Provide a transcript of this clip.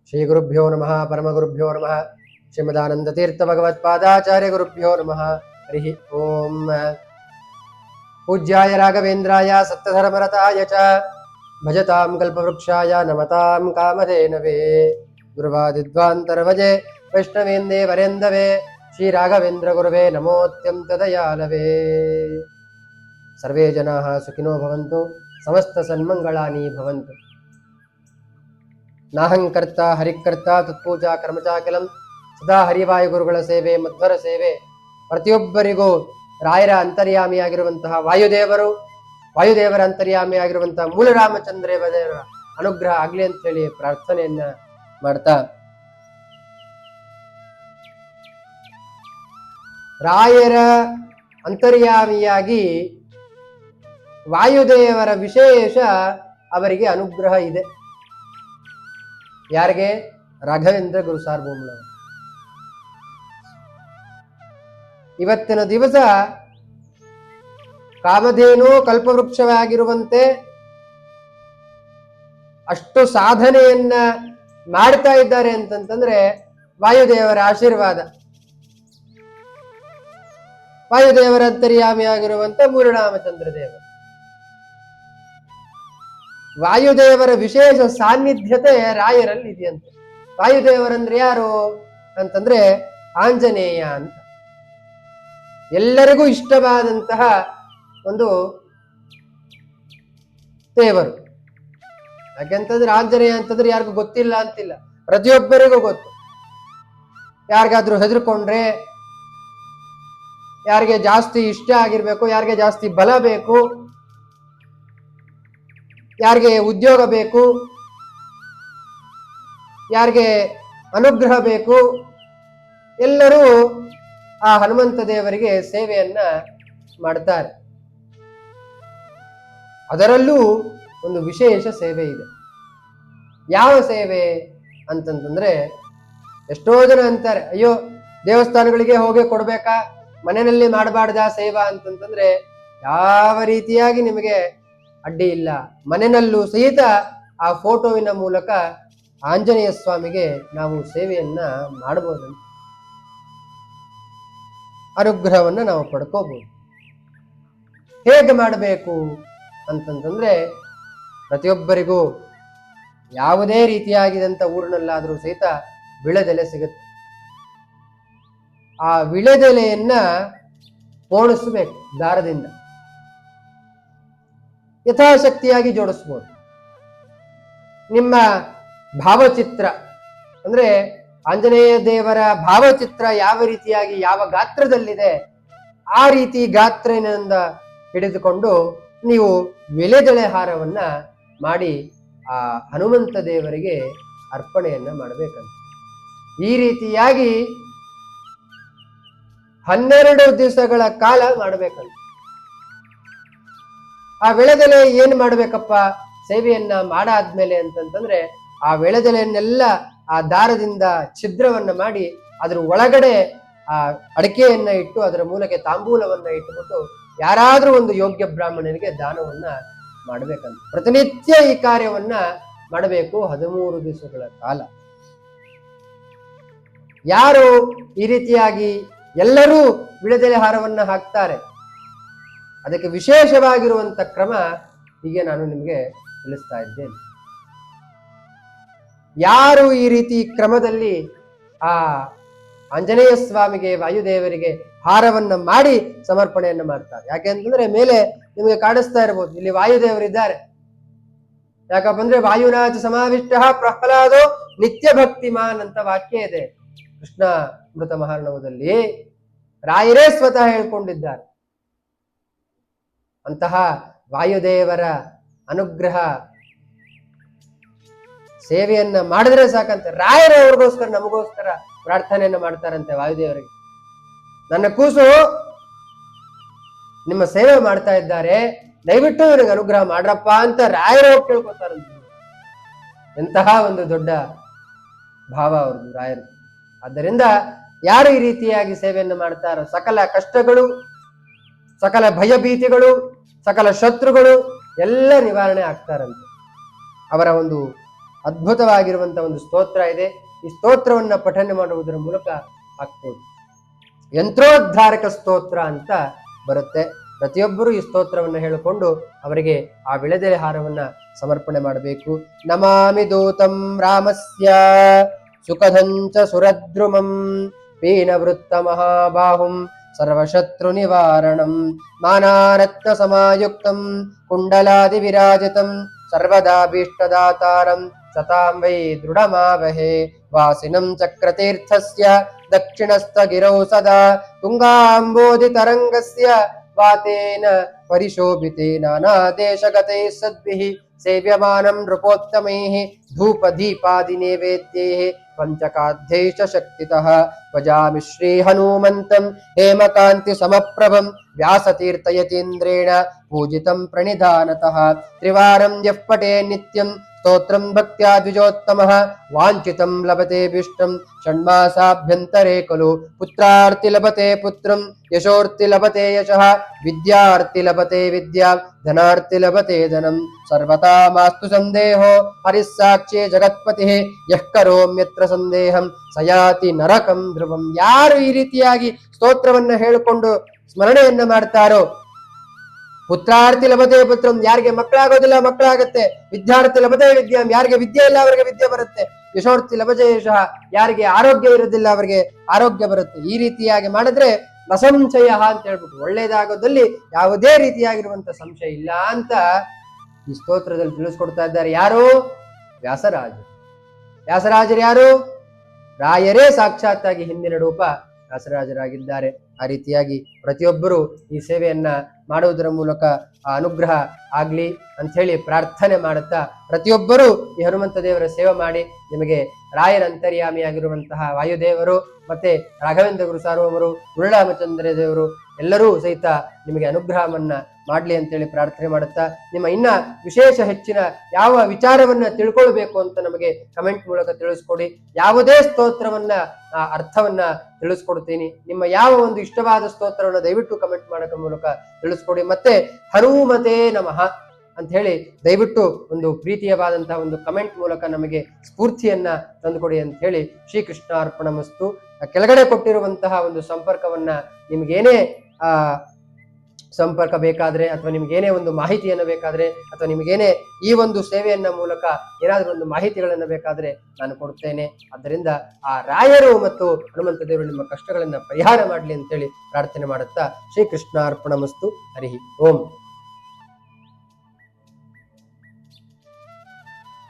ಶ್ರೀ ಗುರುಭ್ಯೋ ನಮಃ ಪರಮಗುರುಭ್ಯೋ ನಮಃ ಶ್ರೀಮದಾನಂದತೀರ್ಥ ಭಗವತ್ಪಾದಾಚಾರ್ಯ ಗುರುಭ್ಯೋ ನಮಃ ಹರಿ ಓಂ ಪೂಜ್ಯಾಯ ರಾಘವೇಂದ್ರಾಯ ಸತ್ಯಧರ್ಮರತಾಯ ಚ ಭಜತಾಂ ಕಲ್ಪವೃಕ್ಷಾಯ ನಮತಾಂ ಕಾಮಧೇನವೇ ಗುರುವಾದಿದ್ವಾಂತರವಜೆ ವೈಷ್ಣವೇಂದೇ ವರೇಂದವೇ ಶ್ರೀ ರಾಘವೇಂದ್ರ ಗುರುವೇ ನಮೋತ್ಯಂತ ದಯಾಲವೇ ಸರ್ವೇ ಜನಾಃ ಸುಖಿನೋ ಭವಂತು ಸಮಸ್ತ ಸನ್ಮಂಗಳಾನಿ ಭವಂತು ನಾಹಂಕರ್ತ ಹರಿಕರ್ತ ತತ್ಪೂಜಾ ಕರ್ಮಚಾಕಲಂ ಸದಾ ಹರಿವಾಯು ಗುರುಗಳ ಸೇವೆ ಮಧ್ವರ ಸೇವೆ ಪ್ರತಿಯೊಬ್ಬರಿಗೂ ರಾಯರ ಅಂತರ್ಯಾಮಿಯಾಗಿರುವಂತಹ ವಾಯುದೇವರ ಅಂತರ್ಯಾಮಿಯಾಗಿರುವಂತಹ ಮೂಲ ರಾಮಚಂದ್ರೇವರ ಅನುಗ್ರಹ ಆಗ್ಲಿ ಅಂತ ಹೇಳಿ ಪ್ರಾರ್ಥನೆಯನ್ನ ಮಾಡ್ತಾ ರಾಯರ ಅಂತರ್ಯಾಮಿಯಾಗಿ ವಾಯುದೇವರ ವಿಶೇಷ ಅವರಿಗೆ ಅನುಗ್ರಹ ಇದೆ. ಯಾರಿಗೆ? ರಾಘವೇಂದ್ರ ಗುರು ಸಾರ್ವಭೌಮನವರು. ಇವತ್ತಿನ ದಿವಸ ಕಾಮಧೇನು ಕಲ್ಪವೃಕ್ಷವಾಗಿರುವಂತೆ ಅಷ್ಟು ಸಾಧನೆಯನ್ನ ಮಾಡ್ತಾ ಇದ್ದಾರೆ ಅಂತಂತಂದ್ರೆ ವಾಯುದೇವರ ಆಶೀರ್ವಾದ. ವಾಯುದೇವರ ಅಂತರ್ಯಾಮಿಯಾಗಿರುವಂತ ಮೂರರಾಮಚಂದ್ರ ದೇವರು. ವಾಯುದೇವರ ವಿಶೇಷ ಸಾನ್ನಿಧ್ಯತೆ ರಾಯರಲ್ಲಿ ಇದೆಯಂತೆ. ವಾಯುದೇವರಂದ್ರೆ ಯಾರು ಅಂತಂದ್ರೆ ಆಂಜನೇಯ ಅಂತ. ಎಲ್ಲರಿಗೂ ಇಷ್ಟವಾದಂತಹ ಒಂದು ದೇವರು. ಯಾಕೆಂತಂದ್ರೆ ಆಂಜನೇಯ ಅಂತಂದ್ರೆ ಯಾರಿಗೂ ಗೊತ್ತಿಲ್ಲ ಅಂತಿಲ್ಲ, ಪ್ರತಿಯೊಬ್ಬರಿಗೂ ಗೊತ್ತು. ಯಾರಿಗಾದ್ರೂ ಹೆದರ್ಕೊಂಡ್ರೆ, ಯಾರಿಗೆ ಜಾಸ್ತಿ ಇಷ್ಟ ಆಗಿರ್ಬೇಕು, ಯಾರಿಗೆ ಜಾಸ್ತಿ ಬಲ ಬೇಕು, ಯಾರಿಗೆ ಉದ್ಯೋಗ ಬೇಕು, ಯಾರಿಗೆ ಅನುಗ್ರಹ ಬೇಕು, ಎಲ್ಲರೂ ಆ ಹನುಮಂತ ದೇವರಿಗೆ ಸೇವೆಯನ್ನ ಮಾಡ್ತಾರೆ. ಅದರಲ್ಲೂ ಒಂದು ವಿಶೇಷ ಸೇವೆ ಇದೆ. ಯಾವ ಸೇವೆ ಅಂತಂತಂದ್ರೆ, ಎಷ್ಟೋ ಜನ ಅಂತಾರೆ, ಅಯ್ಯೋ ದೇವಸ್ಥಾನಗಳಿಗೆ ಹೋಗಿ ಕೊಡ್ಬೇಕಾ, ಮನೆಯಲ್ಲಿ ಮಾಡಬಾರ್ದ ಸೇವಾ ಅಂತಂತಂದ್ರೆ ಯಾವ ರೀತಿಯಾಗಿ ನಿಮಗೆ ಅಡ್ಡಿ ಇಲ್ಲ. ಮನೆಯಲ್ಲೂ ಸಹಿತ ಆ ಫೋಟೋವಿನ ಮೂಲಕ ಆಂಜನೇಯ ಸ್ವಾಮಿಗೆ ನಾವು ಸೇವೆಯನ್ನ ಮಾಡಬಹುದಂತ, ಅನುಗ್ರಹವನ್ನ ನಾವು ಪಡ್ಕೋಬಹುದು. ಹೇಗೆ ಮಾಡಬೇಕು ಅಂತಂತಂದ್ರೆ, ಪ್ರತಿಯೊಬ್ಬರಿಗೂ ಯಾವುದೇ ರೀತಿಯಾಗಿದಂತ ಊರಿನಲ್ಲಾದ್ರೂ ಸಹಿತ ವಿಳೆದೆಲೆ ಸಿಗುತ್ತೆ. ಆ ವಿಳೆದೆಲೆಯನ್ನ ಪೋಣಿಸ್ಬೇಕು ದಾರದಿಂದ, ಯಥಾಶಕ್ತಿಯಾಗಿ ಜೋಡಿಸ್ಬೋದು. ನಿಮ್ಮ ಭಾವಚಿತ್ರ ಅಂದ್ರೆ ಆಂಜನೇಯ ದೇವರ ಭಾವಚಿತ್ರ ಯಾವ ರೀತಿಯಾಗಿ ಯಾವ ಗಾತ್ರದಲ್ಲಿದೆ ಆ ರೀತಿ ಗಾತ್ರದಿಂದ ಹಿಡಿದುಕೊಂಡು ನೀವು ವಿಳೆದೆಲೆ ಹಾರವನ್ನ ಮಾಡಿ ಆ ಹನುಮಂತ ದೇವರಿಗೆ ಅರ್ಪಣೆಯನ್ನ ಮಾಡಬೇಕಂತ. ಈ ರೀತಿಯಾಗಿ 12 ದಿವಸಗಳ ಕಾಲ ಮಾಡಬೇಕಂತ. ಆ ವಿಳೆದೆಲೆ ಏನ್ ಮಾಡ್ಬೇಕಪ್ಪ ಸೇವೆಯನ್ನ ಮಾಡಾದ್ಮೇಲೆ ಅಂತಂತಂದ್ರೆ, ಆ ವಿಳೆದೆಲೆಯನ್ನೆಲ್ಲ ಆ ದಾರದಿಂದ ಛಿದ್ರವನ್ನ ಮಾಡಿ ಅದ್ರ ಒಳಗಡೆ ಆ ಅಡಿಕೆಯನ್ನ ಇಟ್ಟು ಅದರ ಮೂಲಕ ತಾಂಬೂಲವನ್ನ ಇಟ್ಟುಬಿಟ್ಟು ಯಾರಾದ್ರೂ ಒಂದು ಯೋಗ್ಯ ಬ್ರಾಹ್ಮಣನಿಗೆ ದಾನವನ್ನ ಮಾಡ್ಬೇಕಂತ. ಪ್ರತಿನಿತ್ಯ ಈ ಕಾರ್ಯವನ್ನ ಮಾಡಬೇಕು 13 ದಿವಸಗಳ ಕಾಲ. ಯಾರು ಈ ರೀತಿಯಾಗಿ ಎಲ್ಲರೂ ವಿಳೆದೆಲೆ ಹಾರವನ್ನ ಹಾಕ್ತಾರೆ, ಅದಕ್ಕೆ ವಿಶೇಷವಾಗಿರುವಂತ ಕ್ರಮ ಹೀಗೆ ನಾನು ನಿಮಗೆ ತಿಳಿಸ್ತಾ ಇದ್ದೇನೆ. ಯಾರು ಈ ರೀತಿ ಕ್ರಮದಲ್ಲಿ ಆ ಆಂಜನೇಯ ಸ್ವಾಮಿಗೆ ವಾಯುದೇವರಿಗೆ ಹಾರವನ್ನ ಮಾಡಿ ಸಮರ್ಪಣೆಯನ್ನ ಮಾಡ್ತಾರೆ. ಯಾಕೆಂತಂದ್ರೆ ಮೇಲೆ ನಿಮಗೆ ಕಾಣಿಸ್ತಾ ಇರಬಹುದು, ಇಲ್ಲಿ ವಾಯುದೇವರಿದ್ದಾರೆ. ಯಾಕಪ್ಪ ಅಂದ್ರೆ ವಾಯುನಾಚ ಸಮಾವಿಷ್ಟ ಪ್ರಹ್ಲಾದೋ ನಿತ್ಯ ಭಕ್ತಿಮಾನ್ ಅಂತ ವಾಕ್ಯ ಇದೆ ಕೃಷ್ಣ ಮೃತ ಮಹಾರ್ಣವದಲ್ಲಿ. ರಾಯರೇ ಸ್ವತಃ ಹೇಳ್ಕೊಂಡಿದ್ದಾರೆ. ಅಂತಹ ವಾಯುದೇವರ ಅನುಗ್ರಹ ಸೇವೆಯನ್ನ ಮಾಡಿದ್ರೆ ಸಾಕಂತೆ. ರಾಯರವ್ರಿಗೋಸ್ಕರ ನಮಗೋಸ್ಕರ ಪ್ರಾರ್ಥನೆಯನ್ನ ಮಾಡ್ತಾರಂತೆ ವಾಯುದೇವರಿಗೆ. ನನ್ನ ಕೂಸು ನಿಮ್ಮ ಸೇವೆ ಮಾಡ್ತಾ ಇದ್ದಾರೆ, ದಯವಿಟ್ಟು ನನಗೆ ಅನುಗ್ರಹ ಮಾಡ್ರಪ್ಪ ಅಂತ ರಾಯರು ಕೇಳ್ಕೊತಾರಂತೆ. ಎಂತಹ ಒಂದು ದೊಡ್ಡ ಭಾವ ಅವ್ರದ್ದು ರಾಯರು. ಆದ್ದರಿಂದ ಯಾರು ಈ ರೀತಿಯಾಗಿ ಸೇವೆಯನ್ನು ಮಾಡ್ತಾರೋ ಸಕಲ ಕಷ್ಟಗಳು, ಸಕಲ ಭಯಭೀತಿಗಳು, ಸಕಲ ಶತ್ರುಗಳು ಎಲ್ಲ ನಿವಾರಣೆ ಆಗ್ತಾರಂತೆ. ಅವರ ಒಂದು ಅದ್ಭುತವಾಗಿರುವಂತಹ ಒಂದು ಸ್ತೋತ್ರ ಇದೆ. ಈ ಸ್ತೋತ್ರವನ್ನ ಪಠನೆ ಮಾಡುವುದರ ಮೂಲಕ ಆಗ್ಬೋದು. ಯಂತ್ರೋದ್ಧಾರಕ ಸ್ತೋತ್ರ ಅಂತ ಬರುತ್ತೆ. ಪ್ರತಿಯೊಬ್ಬರು ಈ ಸ್ತೋತ್ರವನ್ನ ಹೇಳಿಕೊಂಡು ಅವರಿಗೆ ಆ ವಿಳೆದೆಲೆ ಹಾರವನ್ನ ಸಮರ್ಪಣೆ ಮಾಡಬೇಕು. ನಮಾಮಿ ದೂತಂ ರಾಮಸ್ಯ ಸುಖದಂಚ ಸುರದ್ರುಮಂ ಪೀನವೃತ್ತ ಮಹಾಬಾಹುಂ ಸರ್ವಶತ್ರು ನಿವಾರಣಂ ಮಾನಾರತ್ನ ಸಮಾಯುಕ್ತಂ ಕುಂಡಲಾದಿ ವಿರಾಜಿತಂ ಸರ್ವದಾಭೀಷ್ಟದಾತಾರಂ ಸತಾಂ ವೈ ದೃಢಮಾವಹೇ ವಾಸಿನಂ ಚಕ್ರತೀರ್ಥಸ್ಯ ದಕ್ಷಿಣಸ್ಥಗಿರೌ ಸದಾ ತುಂಗಾಂಬೋಧಿ ತರಂಗಸ್ಯ ವಾತೇನ ಪರಿಶೋಭಿತೆ ನಾನಾ ದೇಶಗತೈಃ ಸದ್ಭಿಃ ಸೇವ್ಯಮಾನಂ ನೃಪೋತ್ತಮೈಃ ಧೂಪದೀಪಾದಿ ನೈವೇದ್ಯೈಃ ಪಂಚಕಾಧ್ಯೈಶ್ಚ ಶಕ್ತಿತಃ ಭಜಾಮಿ ಶ್ರೀ ಹನುಮಂತಂ ಹೇಮಕಾಂತಿ ಸಮಪ್ರಭಂ ವ್ಯಾಸತೀರ್ಥಯತೀಂದ್ರೇಣ ಪೂಜಿತಂ ಪ್ರಣಿಧಾನತಃ ತ್ರಿವಾರಂ ಯಃ ಪಠೇ ನಿತ್ಯಂ ಸ್ತೋತ್ರಂ ಭಕ್ತ್ಯಾ ದ್ವಿಜೋತ್ತಮಃ ವಾಂಛಿತಂ ಲಭತೆ ಷಣ್ಮಾಸಾಭ್ಯಂತರೇ ಖಲು ಪುತ್ರಾರ್ತಿ ಲಭತೆ ಪುತ್ರಂ ಯಶೋರ್ತಿ ಲಭತೆ ಯಶಃ ವಿದ್ಯಾರ್ಥಿ ಲಭತೆ ವಿದ್ಯಾ ಧನಾರ್ಥಿ ಲಭತೆ ಧನಂ ಸರ್ವತಾ ಮಾಸ್ತು ಸಂದೇಹೋ ಹರಿಸ್ಸಾಕ್ಷಿ ಜಗತ್ಪತಿ ಯಃ ಕರೋಮ್ಯತ್ರ ಸಂದೇಹಂ ಸಯಾತಿ ನರಕಂ ಧ್ರುವಂ. ಯಾರು ಈ ರೀತಿಯಾಗಿ ಸ್ತೋತ್ರವನ್ನ ಹೇಳಿಕೊಂಡು ಸ್ಮರಣೆಯನ್ನ ಮಾಡ್ತಾರೋ, ಪುತ್ರಾರ್ಥಿ ಲಭತೆ ಪುತ್ರಂ, ಯಾರಿಗೆ ಮಕ್ಕಳಾಗೋದಿಲ್ಲ ಮಕ್ಕಳಾಗತ್ತೆ, ವಿದ್ಯಾರ್ಥಿ ಲಭತೆ ವಿದ್ಯಾಂ, ಯಾರಿಗೆ ವಿದ್ಯೆ ಇಲ್ಲ ಅವರಿಗೆ ವಿದ್ಯೆ ಬರುತ್ತೆ, ಯಶೋರ್ಥಿ ಲಭತೆ ಯಶಃ, ಯಾರಿಗೆ ಆರೋಗ್ಯ ಇರೋದಿಲ್ಲ ಅವರಿಗೆ ಆರೋಗ್ಯ ಬರುತ್ತೆ. ಈ ರೀತಿಯಾಗಿ ಮಾಡಿದ್ರೆ ಅಸಂಶಯ ಅಂತ ಹೇಳ್ಬಿಟ್ಟು ಒಳ್ಳೇದಾಗೋದಲ್ಲಿ ಯಾವುದೇ ರೀತಿಯಾಗಿರುವಂತ ಸಂಶಯ ಇಲ್ಲ ಅಂತ ಈ ಸ್ತೋತ್ರದಲ್ಲಿ ತಿಳಿಸ್ಕೊಡ್ತಾ ಇದ್ದಾರೆ. ಯಾರು? ವ್ಯಾಸರಾಜರು. ವ್ಯಾಸರಾಜರು ಯಾರು? ರಾಯರೇ ಸಾಕ್ಷಾತ್ತಾಗಿ ಹಿಂದಿನ ರೂಪ ವ್ಯಾಸರಾಜರಾಗಿದ್ದಾರೆ. ಆ ರೀತಿಯಾಗಿ ಪ್ರತಿಯೊಬ್ಬರು ಈ ಸೇವೆಯನ್ನ ಮಾಡುವುದರ ಮೂಲಕ ಆ ಅನುಗ್ರಹ ಆಗ್ಲಿ ಅಂತ ಹೇಳಿ ಪ್ರಾರ್ಥನೆ ಮಾಡುತ್ತಾ ಪ್ರತಿಯೊಬ್ಬರು ಈ ಹನುಮಂತ ದೇವರ ಸೇವೆ ಮಾಡಿ ನಿಮಗೆ ರಾಯರ ಅಂತರ್ಯಾಮಿಯಾಗಿರುವಂತಹ ವಾಯುದೇವರು ಮತ್ತೆ ರಾಘವೇಂದ್ರ ಗುರು ಸಾರ್ವಮರು ಉರುಳರಾಮಚಂದ್ರ ದೇವರು ಎಲ್ಲರೂ ಸಹಿತ ನಿಮಗೆ ಅನುಗ್ರಹವನ್ನ ಮಾಡ್ಲಿ ಅಂತೇಳಿ ಪ್ರಾರ್ಥನೆ ಮಾಡುತ್ತಾ, ನಿಮ್ಮ ಇನ್ನ ವಿಶೇಷ ಹೆಚ್ಚಿನ ಯಾವ ವಿಚಾರವನ್ನ ತಿಳ್ಕೊಳ್ಬೇಕು ಅಂತ ನಮಗೆ ಕಮೆಂಟ್ ಮೂಲಕ ತಿಳಿಸ್ಕೊಡಿ. ಯಾವುದೇ ಸ್ತೋತ್ರವನ್ನ ಅರ್ಥವನ್ನ ತಿಳಿಸ್ಕೊಡ್ತೀನಿ. ನಿಮ್ಮ ಯಾವ ಒಂದು ಇಷ್ಟವಾದ ಸ್ತೋತ್ರವನ್ನ ದಯವಿಟ್ಟು ಕಮೆಂಟ್ ಮಾಡೋಕ ಮೂಲಕ ತಿಳಿಸ್ಕೊಡಿ. ಮತ್ತೆ ಹನುಮತೆ ನಮಃ ಅಂತ ಹೇಳಿ ದಯವಿಟ್ಟು ಒಂದು ಪ್ರೀತಿಯವಾದಂತಹ ಒಂದು ಕಮೆಂಟ್ ಮೂಲಕ ನಮಗೆ ಸ್ಫೂರ್ತಿಯನ್ನ ತಂದುಕೊಡಿ ಅಂತ ಹೇಳಿ ಶ್ರೀಕೃಷ್ಣಾರ್ಪಣಮಸ್ತು. ಕೆಳಗಡೆ ಕೊಟ್ಟಿರುವಂತಹ ಒಂದು ಸಂಪರ್ಕವನ್ನ ನಿಮ್ಗೇನೇ ಸಂಪರ್ಕ ಬೇಕಾದ್ರೆ ಅಥವಾ ನಿಮ್ಗೇನೇ ಒಂದು ಮಾಹಿತಿಯನ್ನ ಬೇಕಾದ್ರೆ ಅಥವಾ ನಿಮಗೇನೇ ಈ ಒಂದು ಸೇವೆಯನ್ನ ಮೂಲಕ ಏನಾದ್ರೂ ಒಂದು ಮಾಹಿತಿಗಳನ್ನ ಬೇಕಾದ್ರೆ ನಾನು ಕೊಡ್ತೇನೆ. ಆದ್ದರಿಂದ ಆ ರಾಯರು ಮತ್ತು ಹನುಮಂತ ದೇವರು ನಿಮ್ಮ ಕಷ್ಟಗಳನ್ನ ಪರಿಹಾರ ಮಾಡ್ಲಿ ಅಂತೇಳಿ ಪ್ರಾರ್ಥನೆ ಮಾಡುತ್ತಾ ಶ್ರೀಕೃಷ್ಣಾರ್ಪಣಮಸ್ತು. ಹರಿ ಓಂ.